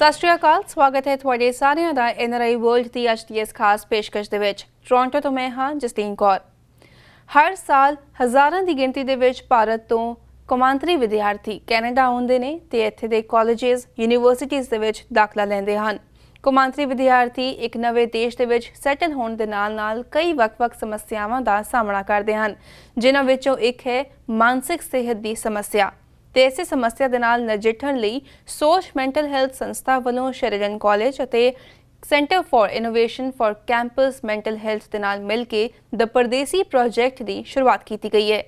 ਸਤਿ ਸ਼੍ਰੀ ਅਕਾਲ, ਸਵਾਗਤ ਹੈ ਤੁਹਾਡੇ ਸਾਰਿਆਂ ਦਾ NRI ਵਰਲਡ ਦੀ ਅੱਜ ਦੀ ਇਸ ਖਾਸ ਪੇਸ਼ਕਸ਼ ਦੇ ਵਿੱਚ। ਟੋਰਾਂਟੋ ਤੋਂ ਮੈਂ ਹਾਂ ਜਸਦੀਨ ਕੌਰ। ਹਰ ਸਾਲ ਹਜ਼ਾਰਾਂ ਦੀ ਗਿਣਤੀ ਦੇ ਵਿੱਚ ਭਾਰਤ ਤੋਂ ਕੌਮਾਂਤਰੀ ਵਿਦਿਆਰਥੀ ਕੈਨੇਡਾ ਆਉਂਦੇ ਨੇ ਤੇ ਇੱਥੇ ਦੇ ਕਾਲਜਿਸ, ਯੂਨੀਵਰਸਿਟੀਜ਼ ਦੇ ਵਿੱਚ ਦਾਖਲਾ ਲੈਂਦੇ ਹਨ। ਕੌਮਾਂਤਰੀ ਵਿਦਿਆਰਥੀ ਇੱਕ ਨਵੇਂ ਦੇਸ਼ ਦੇ ਵਿੱਚ ਸੈਟਲ ਹੋਣ ਦੇ ਨਾਲ ਕਈ ਵੱਖ-ਵੱਖ ਸਮੱਸਿਆਵਾਂ ਦਾ ਸਾਹਮਣਾ ਕਰਦੇ ਹਨ, ਜਿਨ੍ਹਾਂ ਵਿੱਚੋਂ ਇੱਕ ਹੈ ਮਾਨਸਿਕ ਸਿਹਤ ਦੀ ਸਮੱਸਿਆ। ਤੇ ਇਸੇ ਸਮੱਸਿਆ ਦੇ ਨਾਲ ਨਜਿੱਠਣ ਲਈ ਸੋਚ ਮੈਂਟਲ ਹੈਲਥ ਸੰਸਥਾ ਵੱਲੋਂ ਸ਼ੇਰਡਨ ਕਾਲਜ ਅਤੇ centre for innovation for campus mental health ਦੇ ਨਾਲ ਮਿਲ ਕੇ ਦ ਪਰਦੇਸੀ ਪ੍ਰੋਜੈਕਟ ਦੀ ਸ਼ੁਰੂਆਤ ਕੀਤੀ ਗਈ ਹੈ।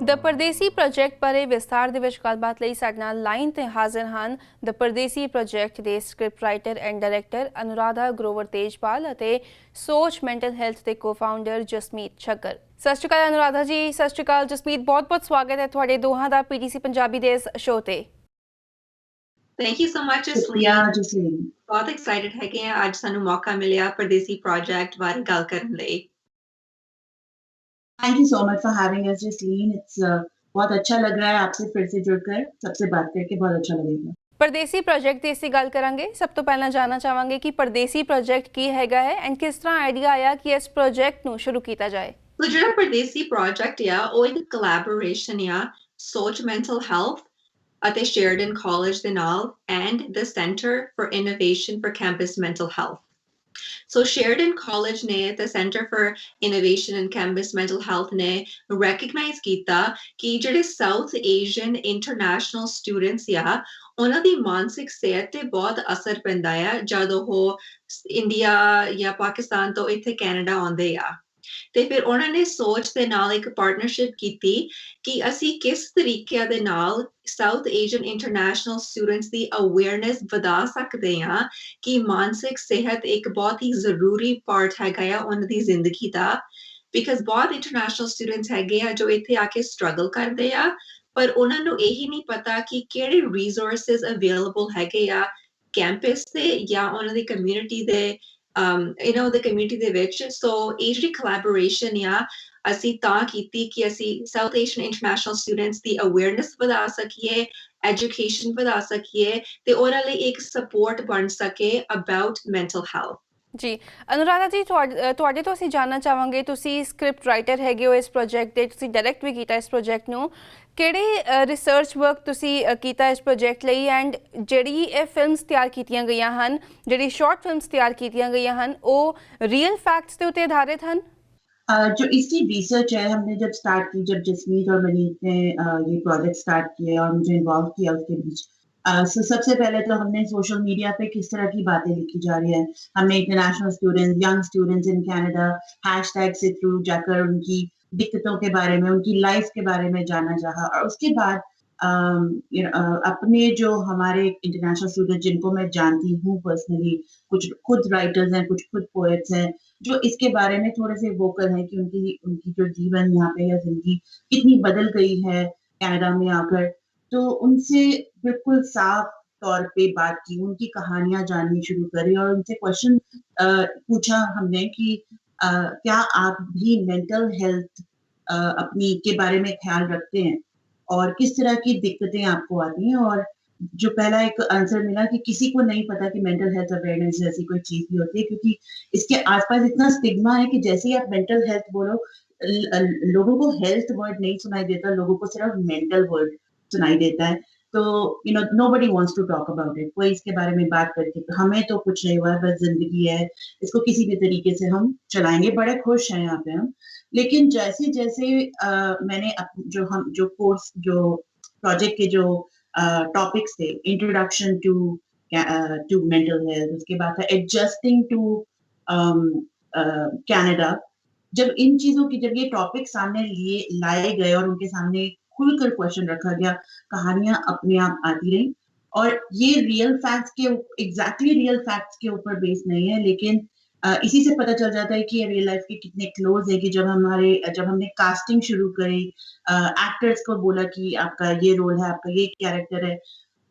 द परदेसी प्रोजेक्ट बारे विस्तार ਦੇ ਵਿੱਚ ਗੱਲਬਾਤ ਲਈ ਸਾਡੇ ਨਾਲ ਲਾਈਨ ਤੇ ਹਾਜ਼ਰ ਹਨ ਦ ਪਰਦੇਸੀ ਪ੍ਰੋਜੈਕਟ ਦੇ script writer and director Anuradha Grover Tejpal ਅਤੇ ਸੋਚ ਮੈਂਟਲ ਹੈਲਥ ਦੇ ਕੋ-ਫਾਊਂਡਰ ਜਸਮੀਤ ਛੱਗਰ। ਸਤਿ ਸ਼੍ਰੀ ਅਕਾਲ ਅਨੁਰਾਧਾ ਜੀ। ਸਤਿ ਸ਼੍ਰੀ ਅਕਾਲ ਜਸਮੀਤ। ਬਹੁਤ-ਬਹੁਤ ਸਵਾਗਤ ਹੈ ਤੁਹਾਡੇ ਦੋਹਾਂ ਦਾ PTC ਪੰਜਾਬੀ ਦੇ ਇਸ ਸ਼ੋਅ ਤੇ। Thank you so much, Jasleen. ਬਹੁਤ excited ਹੈਗੇ ਆ, ਅੱਜ ਸਾਨੂੰ ਮੌਕਾ ਮਿਲਿਆ ਪਰਦੇਸੀ ਪ੍ਰੋਜੈਕਟ ਬਾਰੇ ਗੱਲ ਕਰਨ ਲਈ। Thank you so much for having us, Jasleen. It's बहुत अच्छा लग रहा है आपसे फिर से जुड़कर, सबसे बात करके बहुत अच्छा लगेगा। परदेसी प्रोजेक्ट ਦੀ ਅਸੀਂ ਗੱਲ ਕਰਾਂਗੇ। ਸਭ ਤੋਂ ਪਹਿਲਾਂ ਜਾਨਣਾ ਚਾਹਾਂਗੇ ਕਿ ਪਰਦੇਸੀ ਪ੍ਰੋਜੈਕਟ ਕੀ ਹੈਗਾ ਹੈ ਐਂਡ ਕਿਸ ਤਰ੍ਹਾਂ ਆਈਡੀਆ ਆਇਆ ਕਿ ਇਸ ਪ੍ਰੋਜੈਕਟ ਨੂੰ ਸ਼ੁਰੂ ਕੀਤਾ ਜਾਏ। ਸੋ ਜਿਹੜਾ ਪਰਦੇਸੀ ਪ੍ਰੋਜੈਕਟ ਆ ਉਹ ਇੱਕ ਕੋਲੈਬੋਰੇਸ਼ਨ ਆ ਸੋਚ ਮੈਂਟਲ ਹੈਲਥ ਅਤੇ ਸ਼ੇਰਡਨ ਕਾਲਜ ਦੇ ਨਾਲ and the centre for innovation for campus mental health. So Sheridan College ने the Center for Innovation and Campus Mental Health ने recognize ਕੀਤਾ ਕਿ ਜਿਹੜੇ South Asian international students ਆ ਉਹਨਾਂ ਦੀ ਮਾਨਸਿਕ ਸਿਹਤ ਤੇ ਬਹੁਤ ਅਸਰ ਪੈਂਦਾ ਆ ਜਦੋਂ ਉਹ ਇੰਡੀਆ ਜਾਂ ਪਾਕਿਸਤਾਨ ਤੋਂ ਇੱਥੇ ਕੈਨੇਡਾ ਆਉਂਦੇ ਆ। ਤੇ ਫਿਰ ਉਹਨਾਂ ਨੇ ਸੋਚ ਦੇ ਨਾਲ ਇੱਕ ਪਾਰਟਨਰਸ਼ਿਪ ਕੀਤੀ ਕਿ ਅਸੀਂ ਕਿਸ ਤਰੀਕੇ ਦੇ ਨਾਲ ਸਾਊਥ ਏਸ਼ੀਅਨ ਇੰਟਰਨੈਸ਼ਨਲ ਸਟੂਡੈਂਟਸ ਦੀ ਅਵੇਅਰਨੈਸ ਵਧਾ ਸਕਦੇ ਹਾਂ ਕਿ ਮਾਨਸਿਕ ਸਿਹਤ ਇੱਕ ਬਹੁਤ ਹੀ ਜ਼ਰੂਰੀ ਪਾਰਟ ਹੈਗਾ ਆ ਉਹਨਾਂ ਦੀ ਜ਼ਿੰਦਗੀ ਦਾ। ਬਿਕਾਜ਼ ਬਹੁਤ ਇੰਟਰਨੈਸ਼ਨਲ ਸਟੂਡੈਂਟਸ ਹੈਗੇ ਆ ਜੋ ਇੱਥੇ ਆ ਕੇ ਸਟਰਗਲ ਕਰਦੇ ਆ, ਪਰ ਉਹਨਾਂ ਨੂੰ ਇਹੀ ਨਹੀਂ ਪਤਾ ਕਿ ਕਿਹੜੇ ਰਿਸੋਰਸਿਸ ਅਵੇਲੇਬਲ ਹੈਗੇ ਆ ਕੈਂਪਸ ਤੇ ਜਾਂ ਉਹਨਾਂ ਦੀ ਕਮਿਊਨਿਟੀ ਦੇ the community ਦੇ ਵਿੱਚ। ਸੋ ਇਹ ਜਿਹੜੀ collaboration ਆ ਅਸੀਂ ਤਾਂ ਕੀਤੀ ਕਿ ਅਸੀਂ ਸਾਊਥ ਏਸ਼ੀਅਨ ਇੰਟਰਨੈਸ਼ਨਲ ਸਟੂਡੈਂਟਸ ਦੀ ਅਵੇਅਰਨੈਸ ਵਧਾ ਸਕੀਏ, ਐਜੂਕੇਸ਼ਨ ਵਧਾ ਸਕੀਏ ਤੇ ਉਹਨਾਂ ਲਈ ਇੱਕ ਸਪੋਰਟ ਬਣ ਸਕੇ ਅਬਾਊਟ ਮੈਂਟਲ ਹੈਲਥ। ਜੀ ਅਨੁਰਾਧਾ ਜੀ, ਤੁਹਾਡੇ ਤੋਂ ਅਸੀਂ ਜਾਣਨਾ ਚਾਹਾਂਗੇ, ਤੁਸੀਂ ਸਕ੍ਰਿਪਟ ਰਾਈਟਰ ਹੈਗੇ ਹੋ ਇਸ ਪ੍ਰੋਜੈਕਟ ਦੇ, ਤੁਸੀਂ ਡਾਇਰੈਕਟ ਵੀ ਕੀਤਾ ਇਸ ਪ੍ਰੋਜੈਕਟ ਨੂੰ। ਕਿਹੜੇ ਰਿਸਰਚ ਵਰਕ ਤੁਸੀਂ ਕੀਤਾ ਇਸ ਪ੍ਰੋਜੈਕਟ ਲਈ ਐਂਡ ਜਿਹੜੀ ਇਹ ਫਿਲਮਸ ਤਿਆਰ ਕੀਤੀਆਂ ਗਈਆਂ ਹਨ, ਜਿਹੜੀ ਸ਼ਾਰਟ ਫਿਲਮਸ ਤਿਆਰ ਕੀਤੀਆਂ गई ਹਨ, ਉਹ ਰੀਅल फैक्ट्स के ऊपर आधारित हैं? जो इसकी रिसर्च है हमने जब स्टार्ट की, जब जसमीत और मनीत ने ये प्रोजेक्ट स्टार्ट किया और मुझे इन्वॉल्व किया उसके बीच, सबसे पहले तो हमने सोशल मीडिया पे किस तरह की बातें लिखी जा रही है, हमने international students, young students in Canada hashtag से थ्रू जाकर उनकी दिक्कतों के बारे में, उनकी लाइफ के बारे में जानना चाहा। और उसके बाद अपने जो हमारे इंटरनेशनल स्टूडेंट जिनको मैं जानती हूँ पर्सनली, कुछ खुद राइटर्स हैं, कुछ खुद पोएट्स हैं जो इसके बारे में थोड़े से वोकल हैं कि उनकी जो जीवन यहाँ पे या जिंदगी कितनी बदल गई है कनाडा में आकर। तो उनसे बिल्कुल साफ तौर पे बात की, उनकी कहानियां जाननी शुरू करी और उनसे क्वेश्चन पूछा हमने कि क्या आप भी मेंटल हेल्थ अपनी के बारे में ख्याल रखते हैं और किस तरह की दिक्कतें आपको आती हैं। और जो पहला एक आंसर मिला कि किसी को नहीं पता कि मेंटल हेल्थ अवेयरनेस जैसी कोई चीज भी होती है, क्योंकि इसके आसपास इतना स्टिग्मा है कि जैसे ही आप मेंटल हेल्थ बोलो लोगों को हेल्थ वर्ड नहीं सुनाई देता, लोगों को सिर्फ मेंटल वर्ड सुनाई देता है। तो nobody wants to talk about it, कोई इसके बारे में बात करके। तो हमें तो कुछ नहीं हुआ है, बस जिंदगी है, इसको किसी भी तरीके से हम चलाएंगे, बड़े खुश हैं यहाँ पे हम। लेकिन जैसे जैसे मैंने जो कोर्स, जो प्रोजेक्ट के जो टॉपिक्स थे, इंट्रोडक्शन टू मेंटल हेल्थ, उसके बाद था एडजस्टिंग टू कनाडा, जब इन चीजों की जब ये टॉपिक सामने लाए गए और उनके सामने खुलकर क्वेश्चन रखा गया, कहानियां अपने आप आती रही और ये रियल फैक्ट्स के एग्जैक्टली रियल फैक्ट्स के ऊपर बेस नहीं है, लेकिन इसी से पता चल जाता है कि ये रियल लाइफ के कितने क्लोज है कि जब हमने कास्टिंग शुरू करी, एक्टर्स को बोला कि आपका ये रोल है, आपका ये कैरेक्टर है,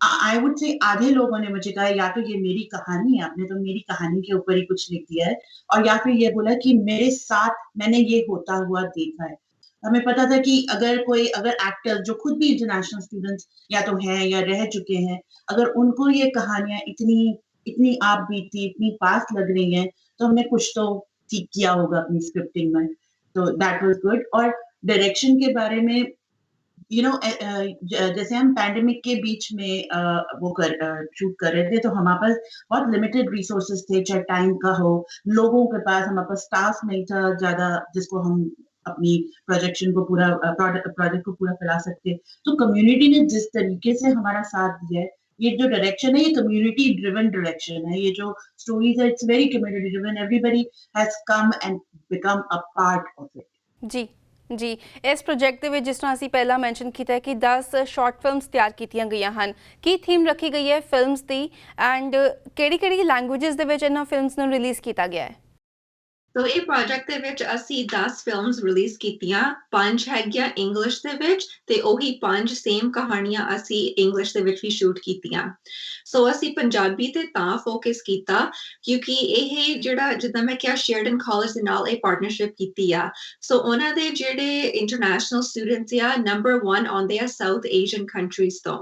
आई वुड से आधे लोगों ने मुझे कहा या तो ये मेरी कहानी है, आपने तो मेरी कहानी के ऊपर ही कुछ लिख दिया है, और या फिर ये बोला कि मेरे साथ मैंने ये होता हुआ देखा है। हमें पता था कि अगर एक्टर जो खुद भी इंटरनेशनल स्टूडेंट्स या तो हैं या रह चुके हैं, अगर उनको ये कहानियां इतनी इतनी आप बीती इतनी पास लग रही हैं, तो हमने कुछ तो ठीक किया होगा अपनी स्क्रिप्टिंग में। तो दैट वाज गुड। और डायरेक्शन के बारे में जैसे हम पैंडेमिक के बीच में शूट कर रहे थे, तो हमारे पास बहुत लिमिटेड रिसोर्सेज थे, चाहे टाइम का हो, लोगों के पास, हमारे पास स्टाफ नहीं था ज्यादा जिसको हम अपनी प्रोजेक्ट को पूरा फैला सकते। तो कम्युनिटी ने जिस तरीके से हमारा साथ दिया है, ये जो डायरेक्शन है ये कम्युनिटी ड्रिवन डायरेक्शन है, ये जो स्टोरीज है it's very community driven, everybody has come and become a part of it. ਜੀ ਜੀ ਇਸ ਪ੍ਰੋਜੈਕਟ ਦੇ ਵਿੱਚ ਜਿਸ ਤਰ੍ਹਾਂ ਅਸੀਂ ਪਹਿਲਾਂ ਮੈਂਸ਼ਨ ਕੀਤਾ ਹੈ ਕਿ 10 ਸ਼ਾਰਟ ਫਿਲਮਸ ਤਿਆਰ ਕੀਤੀਆਂ ਗਈਆਂ ਹਨ, ਕੀ ਥੀਮ ਰੱਖੀ ਗਈ ਹੈ ਫਿਲਮਸ ਦੀ ਐਂਡ ਕਿਹੜੀ ਲੈਂਗੁਏਜਸ ਦੇ ਵਿੱਚ ਇਹਨਾਂ ਫਿਲਮਸ ਨੂੰ ਰਿਲੀਜ਼ ਕੀਤਾ ਗਿਆ ਹੈ? ਸੋ ਇਹ ਪ੍ਰੋਜੈਕਟ ਦੇ ਵਿੱਚ ਅਸੀਂ 10 ਫਿਲਮਸ ਰਿਲੀਜ਼ ਕੀਤੀਆਂ, 5 ਹੈਗੀਆਂ ਇੰਗਲਿਸ਼ ਦੇ ਵਿੱਚ ਤੇ ਉਹੀ 5 ਸੇਮ ਕਹਾਣੀਆਂ ਅਸੀਂ ਇੰਗਲਿਸ਼ ਦੇ ਵਿੱਚ ਵੀ ਸ਼ੂਟ ਕੀਤੀਆਂ। ਸੋ ਅਸੀਂ ਪੰਜਾਬੀ ਤੇ ਤਾਂ ਫੋਕਸ ਕੀਤਾ ਕਿਉਂਕਿ ਇਹ ਜਿਹੜਾ ਜਿੱਦਾਂ ਮੈਂ ਕਿਹਾ ਸ਼ੇਰਡਨ ਕਾਲਜ ਦੇ ਨਾਲ ਇਹ ਪਾਰਟਨਰਸ਼ਿਪ ਕੀਤੀ ਆ। ਸੋ ਉਹਨਾਂ ਦੇ ਜਿਹੜੇ ਇੰਟਰਨੈਸ਼ਨਲ ਸਟੂਡੈਂਟਸ ਆ ਨੰਬਰ 1 ਆਉਂਦੇ ਆ ਸਾਊਥ ਏਸ਼ੀਅਨ ਕੰਟਰੀਜ਼ ਤੋਂ।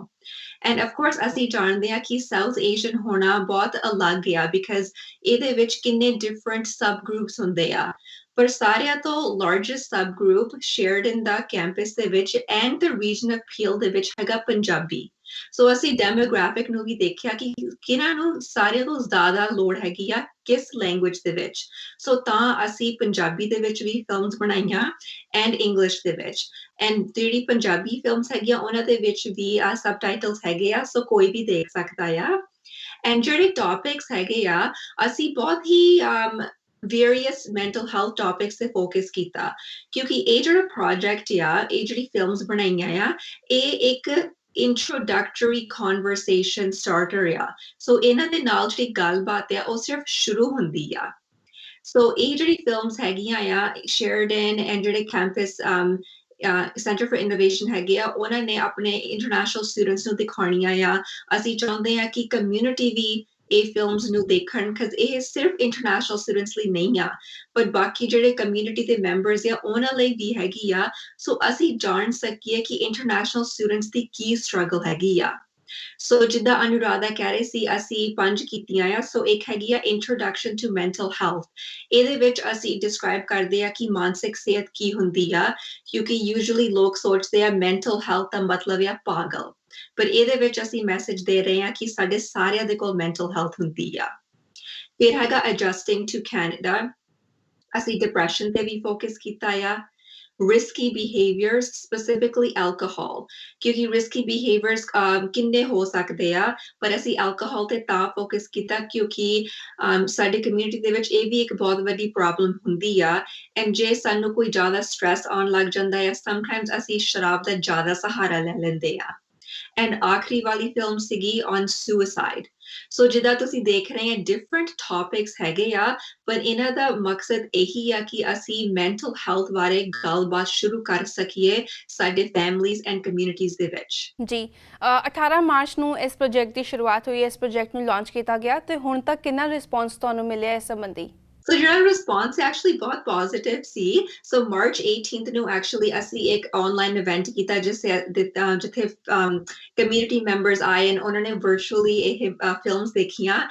And of course, ਅਸੀਂ ਜਾਣਦੇ ਹਾਂ ਕਿ ਸਾਊਥ ਏਸ਼ੀਅਨ ਹੋਣਾ ਬਹੁਤ ਅਲੱਗ ਆ ਬਿਕਾਜ਼ ਇਹਦੇ ਵਿੱਚ ਕਿੰਨੇ ਡਿਫਰੈਂਟ ਸਬ ਗਰੁੱਪਸ ਹੁੰਦੇ ਆ। ਪਰ ਸਾਰਿਆਂ ਤੋਂ ਲਾਰਜੈਸਟ ਸਬ ਗਰੁੱਪ ਸ਼ੇਰਡਨ ਦਾ ਕੈਂਪਸ ਦੇ ਵਿੱਚ ਐਂਡ ਦ ਰੀਜਨ ਅਪੀਲ ਦੇ ਵਿੱਚ ਹੈਗਾ ਪੰਜਾਬੀ। ਸੋ ਅਸੀਂ ਡੈਮੋਗ੍ਰਾਫਿਕ ਨੂੰ ਵੀ ਦੇਖਿਆ ਕਿ ਕਿਹਨਾਂ ਨੂੰ ਸਾਰਿਆਂ ਤੋਂ ਜ਼ਿਆਦਾ ਲੋੜ ਹੈਗੀ ਆ ਕਿਸ ਲੈਂਗੁਏਜ ਦੇ ਵਿੱਚ। ਸੋ ਤਾਂ ਅਸੀਂ ਪੰਜਾਬੀ ਦੇ ਵਿੱਚ ਵੀ ਫਿਲਮਸ ਬਣਾਈਆਂ ਐਂਡ ਇੰਗਲਿਸ਼ ਦੇ ਵਿੱਚ। ਐਂਡ ਜਿਹੜੀ ਪੰਜਾਬੀ ਫਿਲਮਸ ਹੈਗੀਆਂ ਉਹਨਾਂ ਦੇ ਵਿੱਚ ਵੀ ਸਬਟਾਈਟਲਸ ਹੈਗੇ ਆ, ਸੋ ਕੋਈ ਵੀ ਦੇਖ ਸਕਦਾ ਆ। ਐਂਡ ਜਿਹੜੇ ਟੌਪਿਕਸ ਹੈਗੇ ਆ ਅਸੀਂ ਬਹੁਤ ਹੀ ਵੇਰੀਅਸ ਮੈਂਟਲ ਹੈਲਥ ਟੌਪਿਕਸ ਤੇ ਫੋਕਸ ਕੀਤਾ ਕਿਉਂਕਿ ਇਹ ਜਿਹੜਾ ਪ੍ਰੋਜੈਕਟ ਆ, ਇਹ ਜਿਹੜੀ ਫਿਲਮਸ ਬਣਾਈਆਂ ਆ, ਇਹ ਇੱਕ introductory conversation starter ਆ। ਸੋ ਇਹਨਾਂ ਦੇ ਨਾਲ ਜਿਹੜੀ ਗੱਲਬਾਤ ਆ ਉਹ ਸਿਰਫ ਸ਼ੁਰੂ ਹੁੰਦੀ ਆ। ਸੋ ਇਹ ਜਿਹੜੀ ਫਿਲਮਸ ਹੈਗੀਆਂ ਆ ਸ਼ੇਰਡਨ ਐਂਡ ਜਿਹੜੇ ਕੈਂਪਸ ਸੈਂਟਰ ਫॉर ਇਨੋਵੇਸ਼ਨ ਹੈਗੇ ਆ ਉਹਨਾਂ ਨੇ ਆਪਣੇ ਇੰਟਰਨੈਸ਼ਨਲ ਸਟੂਡੈਂਟਸ ਨੂੰ ਦਿਖਾਉਣੀਆਂ ਆ। ਅਸੀਂ ਚਾਹੁੰਦੇ ਆ ਕਿ ਕਮਿਊਨਿਟੀ ਵੀ ਇਹ ਫਿਲਮਸ ਨੂੰ ਦੇਖਣ ਬਿਕਾਜ਼ ਇਹ ਸਿਰਫ ਇੰਟਰਨੈਸ਼ਨਲ ਸਟੂਡੈਂਟਸ ਲਈ ਨਹੀਂ ਆ ਪਰ ਬਾਕੀ ਜਿਹੜੇ ਕਮਿਊਨਿਟੀ ਦੇ ਮੈਂਬਰਸ ਆ ਉਹਨਾਂ ਲਈ ਵੀ ਹੈਗੀ ਆ। ਸੋ ਅਸੀਂ ਜਾਣ ਸਕੀਏ ਕਿ ਇੰਟਰਨੈਸ਼ਨਲ ਸਟੂਡੈਂਟਸ ਦੀ ਕੀ ਸਟਰਗਲ ਹੈਗੀ ਆ। ਸੋ ਜਿੱਦਾਂ ਅਨੁਰਾਧਾ ਕਹਿ ਰਹੇ ਸੀ ਅਸੀਂ 5 ਕੀਤੀਆਂ ਆ। ਸੋ ਇੱਕ ਹੈਗੀ ਆ ਇੰਟਰੋਡਕਸ਼ਨ ਟੂ ਮੈਂਟਲ ਹੈਲਥ। ਇਹਦੇ ਵਿੱਚ ਅਸੀਂ ਡਿਸਕ੍ਰਾਈਬ ਕਰਦੇ ਆ ਕਿ ਮਾਨਸਿਕ ਸਿਹਤ ਕੀ ਹੁੰਦੀ ਆ ਕਿਉਂਕਿ ਯੂਜੂਅਲੀ ਲੋਕ ਸੋਚਦੇ ਆ ਮੈਂਟਲ ਹੈਲਥ ਦਾ ਮਤਲਬ ਆ ਪਾਗਲ, ਪਰ ਇਹਦੇ ਵਿੱਚ ਅਸੀਂ ਮੈਸੇਜ ਦੇ ਰਹੇ ਹਾਂ ਕਿ ਸਾਡੇ ਸਾਰਿਆਂ ਦੇ ਕੋਲ ਮੈਂਟਲ ਹੈਲਥ ਹੁੰਦੀ ਆ। ਫਿਰ ਹੈਗਾ ਐਡਜਸਟਿੰਗ ਟੂ ਕੈਨੇਡਾ। ਅਸੀਂ ਡਿਪਰੈਸ਼ਨ ਤੇ ਵੀ ਫੋਕਸ ਕੀਤਾ ਆ। risky behaviors, specifically alcohol, ਕਿਉਂਕਿ risky behaviors ਕਿੰਨੇ ਹੋ ਸਕਦੇ ਆ ਪਰ ਅਸੀਂ alcohol ਤੇ ਤਾਂ ਫੋਕਸ ਕੀਤਾ ਕਿਉਂਕਿ ਸਾਡੇ ਕਮਿਊਨਿਟੀ ਦੇ ਵਿੱਚ ਇਹ ਵੀ ਇੱਕ ਬਹੁਤ ਵੱਡੀ ਪ੍ਰੋਬਲਮ ਹੁੰਦੀ ਆ। ਐਂਡ ਜੇ ਸਾਨੂੰ ਕੋਈ ਜ਼ਿਆਦਾ ਸਟ੍ਰੈਸ ਆਉਣ ਲੱਗ ਜਾਂਦਾ ਆ ਸਮਟਾਈਮਸ ਅਸੀਂ ਸ਼ਰਾਬ ਦਾ ਜ਼ਿਆਦਾ ਸਹਾਰਾ ਲੈ ਲੈਂਦੇ ਆ। ਐਂਡ ਆਖਰੀ ਵਾਲੀ ਫਿਲਮ ਸੀਗੀ ਔਨ ਸੁਸਾਈਡ। ਸੋ ਜਿੱਦਾਂ ਤੁਸੀਂ ਦੇਖ ਰਹੇ ਆ ਡਿਫਰੈਂਟ ਟੌਪਿਕਸ ਹੈਗੇ ਆ ਪਰ ਇਹਨਾਂ ਦਾ ਮਕਸਦ ਇਹੀ ਆ ਕਿ ਅਸੀਂ ਮੈਂਟਲ ਹੈਲਥ ਬਾਰੇ ਗੱਲਬਾਤ ਸ਼ੁਰੂ ਕਰ ਸਕੀਏ ਸਾਡੇ ਫੈਮਲੀਜ਼ ਐਂਡ ਕਮਿਊਨਿਟੀਜ਼ ਦੇ ਵਿੱਚ। ਜੀ 18 ਮਾਰਚ ਨੂੰ ਇਸ ਪ੍ਰੋਜੈਕਟ ਦੀ ਸ਼ੁਰੂਆਤ ਹੋਈ ਹੈ, ਇਸ ਪ੍ਰੋਜੈਕਟ ਨੂੰ ਲਾਂਚ ਕੀਤਾ ਗਿਆ ਤੇ ਹੁਣ ਤੱਕ ਕਿੰਨਾ ਰਿਸਪੌਂਸ ਤੁਹਾਨੂੰ ਮਿਲਿਆ ਇਸ ਸੰਬੰਧੀ? So ਜਿਹੜਾ response actually ਬਹੁਤ positive ਸੀ। So March 18th ਨੂੰ actually ਅਸੀਂ ਇੱਕ online event ਕੀਤਾ ਜਿੱਥੇ community members ਆਏ and ਉਹਨਾਂ ਨੇ virtually ਇਹ films ਦੇਖੀਆਂ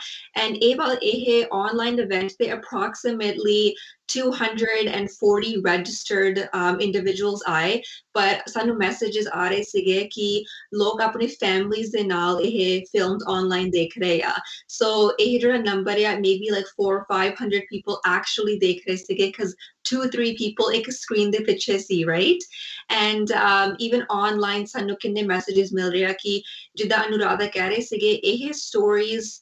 and ਇਹ online event ਤੇ approximately 240 registered individuals ਆਏ ਪਰ ਸਾਨੂੰ messages ਆ ਰਹੇ ਸੀਗੇ ਕਿ ਲੋਕ ਆਪਣੀ families ਦੇ ਨਾਲ ਇਹ films online ਦੇਖ ਰਹੇ ਆ। So ਇਹ ਜਿਹੜਾ number ਆ maybe like 400 or 500 people actually ਦੇਖ ਰਹੇ ਸੀਗੇ because 2-3 people ਇੱਕ screen ਦੇ ਪਿੱਛੇ ਸੀ, right? And even online ਸਾਨੂੰ ਕਿੰਨੇ messages ਮਿਲ ਰਹੇ ਆ ਕਿ ਜਿੱਦਾਂ ਅਨੁਰਾਧਾ ਕਹਿ ਰਹੇ ਸੀਗੇ ਇਹ stories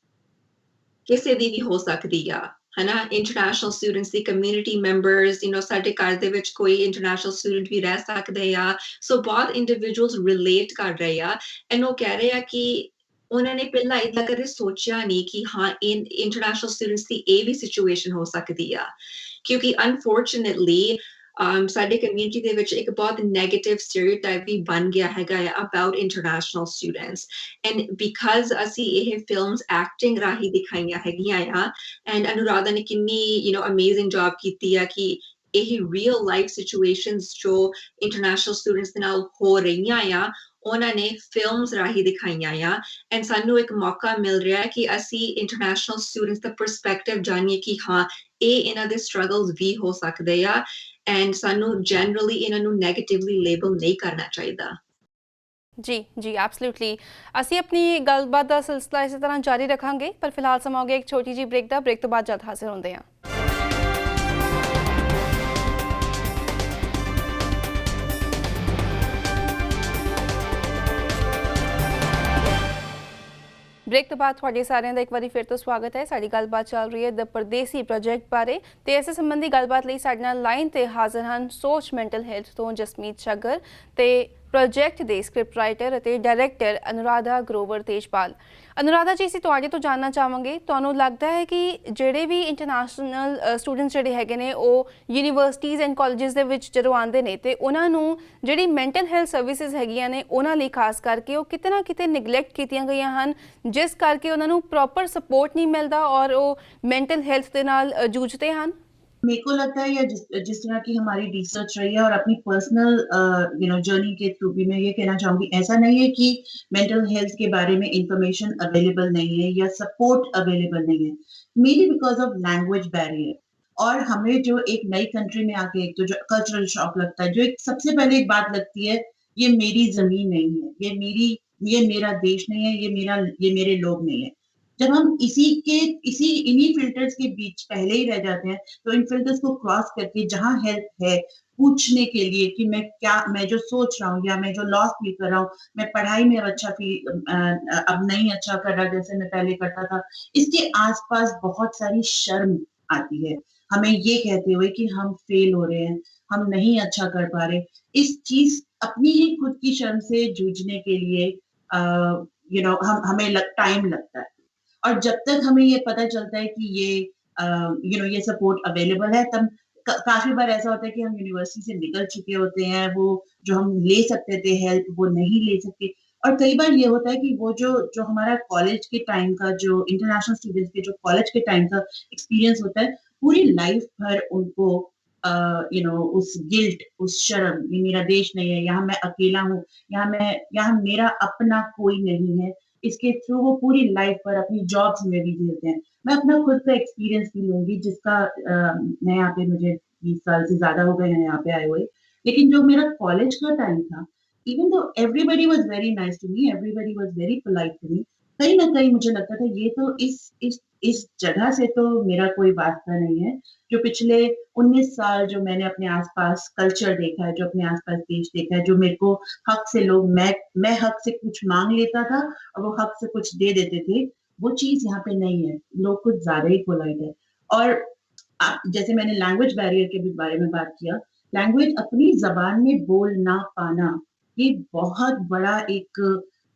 ਕਿਸੇ ਦੀ ਵੀ ਹੋ ਸਕਦੀ ਆ ਹਨਾ। ਇੰਟਰਨੈਸ਼ਨਲ ਸਟੂਡੈਂਟਸ ਦੀ ਕਮਿਊਨਿਟੀ ਮੈਂਬਰਸ ਸਾਡੇ ਘਰ ਦੇ ਵਿੱਚ ਕੋਈ ਇੰਟਰਨੈਸ਼ਨਲ ਸਟੂਡੈਂਟ ਵੀ ਰਹਿ ਸਕਦੇ ਆ। ਸੋ ਬਹੁਤ ਇੰਡੀਵਿਜੂਅਲਸ ਰਿਲੇਟ ਕਰ ਰਹੇ ਆ ਐਂਡ ਉਹ ਕਹਿ ਰਹੇ ਆ ਕਿ ਉਹਨਾਂ ਨੇ ਪਹਿਲਾਂ ਏਦਾਂ ਕਦੇ ਸੋਚਿਆ ਨਹੀਂ ਕਿ ਹਾਂ ਇੰਟਰਨੈਸ਼ਨਲ ਸਟੂਡੈਂਟਸ ਦੀ ਇਹ ਵੀ ਸਿਚੁਏਸ਼ਨ ਹੋ ਸਕਦੀ ਆ ਕਿਉਂਕਿ ਅਨਫੋਰਚੂਨੇਟਲੀ ਸਾਡੇ ਕਮਿਊਨਿਟੀ ਦੇ ਵਿੱਚ ਇੱਕ ਬਹੁਤ ਨੈਗੇਟਿਵ ਸਟੀਰੀਓਟਾਈਪ ਵੀ ਬਣ ਗਿਆ ਹੈਗਾ ਆ about international students and because ਅਸੀਂ ਇਹ ਫਿਲਮਸ ਐਕਟਿੰਗ ਰਾਹੀਂ ਦਿਖਾਈਆਂ ਹੈਗੀਆਂ ਆ ਐਂਡ ਅਨੁਰਾਧਾ ਨੇ ਕਿੰਨੀ ਅਮੇਜ਼ਿੰਗ ਜੌਬ ਕੀਤੀ ਆ ਕਿ ਇਹ ਰੀਅਲ ਲਾਈਫ ਸਿਚੁਏਸ਼ਨਸ ਜੋ ਇੰਟਰਨੈਸ਼ਨਲ ਸਟੂਡੈਂਟਸ ਦੇ ਨਾਲ ਹੋ ਰਹੀਆਂ ਆ ਉਹਨਾਂ ਨੇ ਫਿਲਮਸ ਰਾਹੀਂ ਦਿਖਾਈਆਂ ਆ ਐਂਡ ਸਾਨੂੰ ਇੱਕ ਮੌਕਾ ਮਿਲ ਰਿਹਾ ਹੈ ਕਿ ਅਸੀਂ ਇੰਟਰਨੈਸ਼ਨਲ ਸਟੂਡੈਂਟਸ ਦਾ ਪਰਸਪੈਕਟਿਵ ਜਾਣੀਏ ਕਿ ਹਾਂ ਇਹ ਇਹਨਾਂ ਦੇ ਸਟਰਗਲਸ ਵੀ ਹੋ ਸਕਦੇ ਆ ਐਂਡ ਸਾਨੂੰ ਜਨਰਲੀ ਇਹਨਾਂ ਨੂੰ ਨੈਗੇਟਿਵਲੀ ਲੇਬਲ ਨਹੀਂ ਕਰਨਾ ਚਾਹੀਦਾ ਜੀ ਜੀ ਐਬਸੋਲੂਟਲੀ ਅਸੀਂ ਆਪਣੀ ਗੱਲਬਾਤ ਦਾ ਸਿਲਸਿਲਾ ਇਸੇ ਤਰ੍ਹਾਂ ਜਾਰੀ ਰੱਖਾਂਗੇ ਪਰ ਫਿਲਹਾਲ ਸਮਾਂ ਹੋ ਗਿਆ ਇੱਕ ਛੋਟੀ ਜਿਹੀ ਬ੍ਰੇਕ ਦਾ ਬ੍ਰੇਕ ਤੋਂ ਬਾਅਦ ਜਦ ਹਾਜ਼ਰ ਹੁੰਦੇ ਹਾਂ ਬ੍ਰੇਕ ਤੋਂ ਬਾਅਦ ਤੁਹਾਡੇ ਸਾਰਿਆਂ ਦਾ ਇੱਕ ਵਾਰੀ ਫਿਰ ਤੋਂ ਸਵਾਗਤ ਹੈ ਸਾਡੀ ਗੱਲਬਾਤ ਚੱਲ ਰਹੀ ਹੈ ਦ ਪਰਦੇਸੀ ਪ੍ਰੋਜੈਕਟ ਬਾਰੇ ਤੇ ਇਸ ਸੰਬੰਧੀ ਗੱਲਬਾਤ ਲਈ ਸਾਡੇ ਨਾਲ ਲਾਈਨ ਤੇ ਹਾਜ਼ਰ ਹਨ ਸੋਚ ਮੈਂਟਲ ਹੈਲਥ ਤੋਂ ਜਸਮੀਤ ਸ਼ੱਗਰ ਤੇ ਪ੍ਰੋਜੈਕਟ ਦੇ ਸਕ੍ਰਿਪਟ ਰਾਈਟਰ ਅਤੇ ਡਾਇਰੈਕਟਰ ਅਨੁਰਾਧਾ ਗਰੋਵਰ ਤੇਜਪਾਲ ਅਨੁਰਾਧਾ ਜੀ ਅਸੀਂ ਤੁਹਾਡੇ ਤੋਂ ਜਾਣਨਾ ਚਾਹਾਂਗੇ ਤੁਹਾਨੂੰ ਲੱਗਦਾ ਹੈ ਕਿ ਜਿਹੜੇ ਵੀ ਇੰਟਰਨੈਸ਼ਨਲ ਸਟੂਡੈਂਟਸ ਜਿਹੜੇ ਹੈਗੇ ਨੇ ਉਹ ਯੂਨੀਵਰਸਿਟੀਜ਼ ਐਂਡ ਕਾਲਜਿਸ ਦੇ ਵਿੱਚ ਜਦੋਂ ਆਉਂਦੇ ਨੇ ਤੇ ਉਹਨਾਂ ਨੂੰ ਜਿਹੜੀ ਮੈਂਟਲ ਹੈਲਥ ਸਰਵਿਸਿਜ਼ ਹੈਗੀਆਂ ਨੇ ਉਹਨਾਂ ਲਈ ਖਾਸ ਕਰਕੇ ਉਹ ਕਿਤੇ ਨਾ ਕਿਤੇ ਨਿਗਲੈਕਟ ਕੀਤੀਆਂ ਗਈਆਂ ਹਨ ਜਿਸ ਕਰਕੇ ਉਹਨਾਂ ਨੂੰ ਪ੍ਰੋਪਰ ਸਪੋਰਟ नहीं मिलता और वो मेंटल हेल्थ के नाल जूझते हैं मेरे को लगता है या जिस तरह की हमारी रिसर्च रही है और अपनी पर्सनल जर्नी के थ्रू भी मैं ये कहना चाहूंगी ऐसा नहीं है कि मेंटल हेल्थ के बारे में इंफॉर्मेशन अवेलेबल नहीं है या सपोर्ट अवेलेबल नहीं है मेरी बिकॉज ऑफ लैंग्वेज बैरियर और हमें जो एक नई कंट्री में आके एक तो जो कल्चरल शॉक लगता है जो एक सबसे पहले एक बात लगती है ये मेरी जमीन नहीं है ये मेरा देश नहीं है ये मेरे लोग नहीं है जब हम इन्हीं फिल्टर्स के बीच पहले ही रह जाते हैं तो इन फिल्टर्स को क्रॉस करके जहां हेल्प है पूछने के लिए कि मैं जो सोच रहा हूँ या मैं जो लॉस फील कर रहा हूँ मैं पढ़ाई में अब अब नहीं अच्छा कर रहा जैसे मैं पहले करता था इसके आसपास बहुत सारी शर्म आती है हमें ये कहते हुए कि हम फेल हो रहे हैं हम नहीं अच्छा कर पा रहे इस चीज अपनी ही खुद की शर्म से जूझने के लिए हमें टाइम लगता है और जब तक हमें ये पता चलता है कि ये सपोर्ट अवेलेबल है तब काफी बार ऐसा होता है कि हम यूनिवर्सिटी से निकल चुके होते हैं वो जो हम ले सकते थे हेल्प वो नहीं ले सकते और कई बार ये होता है कि वो जो हमारा कॉलेज के टाइम का जो इंटरनेशनल स्टूडेंट्स के जो कॉलेज के टाइम का एक्सपीरियंस होता है पूरी लाइफ भर उनको उस गिल्ट उस शर्म ये मेरा देश नहीं है यहाँ मैं अकेला हूँ यहाँ मेरा अपना कोई नहीं है इसके थ्रू वो पूरी लाइफ पर अपनी जॉब्स में भी झेलते हैं मैं अपना खुद का एक्सपीरियंस भी लूंगी जिसका मैं यहाँ पे मुझे 20 साल से ज्यादा हो गए हैं यहाँ पे आए हुए लेकिन जो मेरा कॉलेज का टाइम था even though everybody was very nice to me everybody was very polite to me कहीं ना कहीं मुझे लगता था ये तो इस जगह से तो मेरा कोई वास्ता नहीं है जो पिछले 19 साल जो मैंने अपने आसपास कल्चर देखा है जो अपने आसपास देश देखा है जो मेरे को हक से लोग मैं हक से कुछ मांग लेता था और वो हक से कुछ दे देते थे वो चीज यहाँ पे नहीं है लोग कुछ ज्यादा ही पोलाइट है और जैसे मैंने लैंग्वेज बैरियर के भी बारे में बात किया लैंग्वेज अपनी जबान में बोल ना पाना ये बहुत बड़ा एक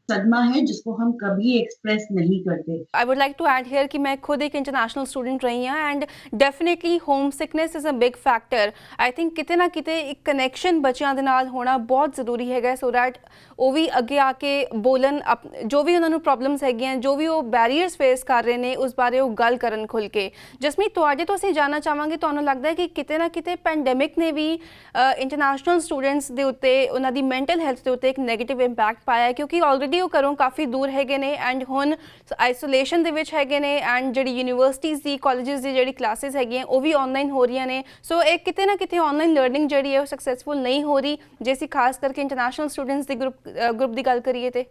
सदमा है जिसको हम कभी एक्सप्रेस नहीं करते I would like to add here कि मैं खुद एक इंटरनेशनल स्टूडेंट रही हाँ and definitely home sickness is a big factor I think किते ना किते एक कनैक्शन बच्चों के नाल होना बहुत ਜ਼ਰੂਰੀ ਹੈਗਾ ਸੋ ਦੈਟ ਉਹ ਵੀ ਅੱਗੇ ਆ ਕੇ ਬੋਲਣ ਜੋ ਵੀ ਉਹਨਾਂ ਨੂੰ ਪ੍ਰੋਬਲਮਸ ਹੈਗੀਆਂ ਜੋ ਵੀ ਉਹ ਬੈਰੀਅਰਸ ਫੇਸ ਕਰ ਰਹੇ ਨੇ ਉਸ ਬਾਰੇ ਉਹ ਗੱਲ ਕਰਨ ਖੁੱਲ ਕੇ ਜਸਮੀਤ ਤੁਹਾਡੇ ਤੋਂ ਅਸੀਂ ਜਾਣਨਾ ਚਾਹਾਂਗੇ ਤੁਹਾਨੂੰ ਲੱਗਦਾ ਹੈ ਕਿ ਕਿਤੇ ਨਾ ਕਿਤੇ ਪੈਂਡੈਮਿਕ ਨੇ ਵੀ ਇੰਟਰਨੈਸ਼ਨਲ ਸਟੂਡੈਂਟਸ ਦੇ ਉੱਤੇ ਉਹਨਾਂ ਦੀ ਮੈਂਟਲ ਹੈਲਥ ਦੇ ਉੱਤੇ ਇੱਕ ਨੈਗੇਟਿਵ ਇੰਪੈਕਟ ਪਾਇਆ ਕਿਉਂਕਿ ਆਲਰੇਡੀ ਉਹ ਘਰੋਂ ਕਾਫੀ ਦੂਰ ਹੈਗੇ ਨੇ ਐਂਡ ਹੁਣ ਆਈਸੋਲੇਸ਼ਨ ਦੇ ਵਿੱਚ ਹੈਗੇ ਨੇ ਐਂਡ ਜਿਹੜੀ ਯੂਨੀਵਰਸਿਟੀਜ਼ ਦੀ ਕਾਲਜਿਸ ਦੀ ਜਿਹੜੀ ਕਲਾਸਿਸ ਹੈਗੀਆਂ ਉਹ ਵੀ ਆਨਲਾਈਨ ਹੋ ਰਹੀਆਂ ਨੇ ਸੋ ਇਹ ਕਿਤੇ ਨਾ ਕਿਤੇ ਆਨਲਾਈਨ ਲਰਨਿੰਗ ਜਿਹੜੀ ਹੈ ਉਹ ਸਕਸੈਸਫੁਲ ਨਹੀਂ ਹੋ ਰਹੀ ਜੇ ਅਸੀਂ ਖਾਸ ਕਰਕੇ ਇੰਟਰਨੈਸ਼ਨਲ ਸਟੂਡੈਂਟਸ ਦੇ ਗਰੁੱਪ ਦੀ ਗੱਲ ਕਰੀਏ ਤੇ